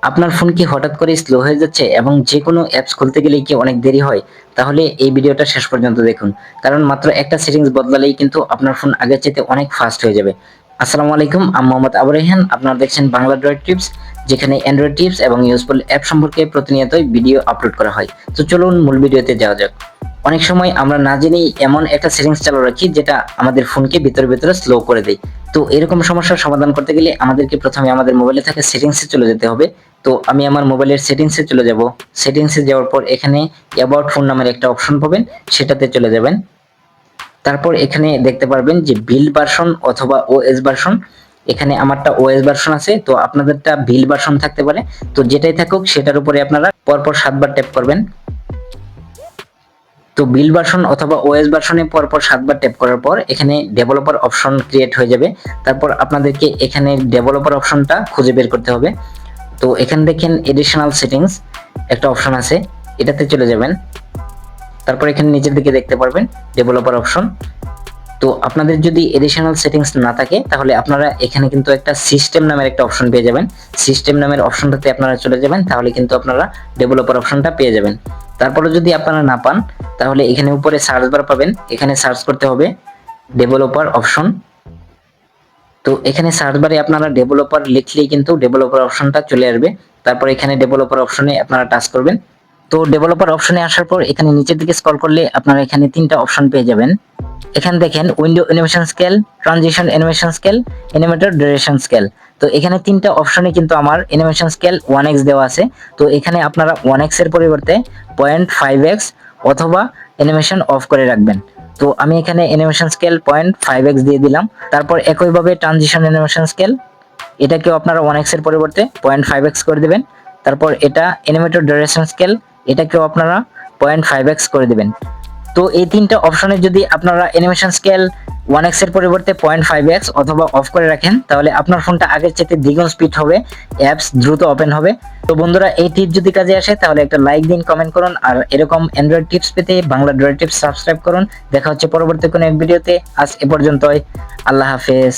আপনার ফোন কি হঠাৎ করে স্লো হয়ে যাচ্ছে এবং যে কোনো অ্যাপস খুলতে গেলেই কি অনেক দেরি হয়? তাহলে এই ভিডিওটা শেষ পর্যন্ত দেখুন। কারণ মাত্র একটা সেটিংস বদলালেই কিন্তু আপনার ফোন আগের চাইতে অনেক ফাস্ট হয়ে যাবে। আসসালামু আলাইকুম, আমি মোহাম্মদ আবু রায়হান। আপনারা দেখছেন বাংলা ড্রয়েড টিপস, যেখানে অ্যান্ড্রয়েড টিপস এবং ইউজফুল অ্যাপ সম্পর্কে প্রতিনিয়তই ভিডিও আপলোড করা হয়। তো চলুন মূল ভিডিওতে যাওয়া যাক। অনেক সময় আমরা না জেনেই এমন একটা সেটিংস চালু রাখি যেটা আমাদের ফোনকে ভিতরে স্লো করে দেয়। তো এরকম সমস্যার সমাধান করতে গেলে আমাদেরকে প্রথমে আমাদের মোবাইলে থাকা সেটিংসে চলে যেতে হবে। তো আমি আমার মোবাইলের সেটিংসে চলে যাব। সেটিংসে যাওয়ার পর এখানে অ্যাবাউট ফোন নামের একটা অপশন পাবেন, সেটাতে চলে যাবেন। তারপর এখানে দেখতে পারবেন যে বিল্ড ভার্সন অথবা ওএস ভার্সন। এখানে আমারটা ওএস ভার্সন আছে, তো আপনাদেরটা বিল্ড ভার্সন থাকতে পারে। তো যেটাই থাকুক সেটার উপরে আপনারা পরপর 7 বার ট্যাপ করবেন। তো বিল্ড ভার্সন অথবা ওএস ভার্সনে পরপর 7 বার ট্যাপ করার পর এখানে ডেভেলপার অপশন ক্রিয়েট হয়ে যাবে। তারপর আপনাদেরকে এখানে ডেভেলপার অপশনটা খুঁজে বের করতে হবে। তো এখানে দেখেন এডিশনাল সেটিংস একটা অপশন আছে, এটাতে চলে যাবেন। তারপর এখানে নিচের দিকে দেখতে পারবেন ডেভেলপার অপশন। তো আপনাদের যদি এডিশনাল সেটিংস না থাকে তাহলে আপনারা এখানে কিন্তু একটা সিস্টেম নামের একটা অপশন পেয়ে যাবেন। সিস্টেম নামের অপশনটাতে আপনারা চলে যাবেন, তাহলে কিন্তু আপনারা ডেভেলপার অপশনটা পেয়ে যাবেন। তারপরে যদি আপনারা না পান তাহলে এখানে উপরে সার্চ বার পাবেন, এখানে সার্চ করতে হবে ডেভেলপার অপশন। তো এখানে সার্চ বারে আপনারা ডেভেলপার লিখলেই কিন্তু ডেভেলপার অপশনটা চলে আসবে। তারপর এখানে ডেভেলপার অপশনে আপনারা টাচ করবেন। তো ডেভেলপার অপশনে আসার পর এখানে নিচের দিকে স্ক্রল করলে আপনারা এখানে তিনটা অপশন পেয়ে যাবেন। এখানে দেখেন window animation scale, transition animation scale, animator duration scale. তো এখানে তিনটা অপশনে কিন্তু আমার অ্যানিমেশন স্কেল 1x দেওয়া আছে। তো এখানে আপনারা 1x এর পরিবর্তে 0.5x অথবা অ্যানিমেশন অফ করে রাখবেন। তো আমি এখানে অ্যানিমেশন স্কেল 0.5x দিয়ে দিলাম। তারপর একইভাবে ট্রানজিশন অ্যানিমেশন স্কেল, এটাকেও আপনারা 1x এর পরিবর্তে 0.5x করে দিবেন। তারপর এটা অ্যানিমেটর ডিউরেশন স্কেল, এটাকেও আপনারা 0.5x করে দিবেন। তো এই তিনটা অপশনে যদি আপনারা অ্যানিমেশন স্কেল 1x এর পরিবর্তে 0.5x অথবা অফ করে রাখেন তাহলে আপনার ফোনটা আগের চাইতে দ্বিগুণ স্পিড হবে, অ্যাপস দ্রুত ওপেন হবে। তো বন্ধুরা, এই টিপ যদি কাজে আসে তাহলে একটা লাইক দিন, কমেন্ট করুন, আর এরকম অ্যান্ড্রয়েড টিপস পেতে বাংলা ড্রয়েড টিপস সাবস্ক্রাইব করুন। দেখা হচ্ছে পরবর্তী কোনো এক ভিডিওতে। আজ এ পর্যন্তই। আল্লাহ হাফেজ।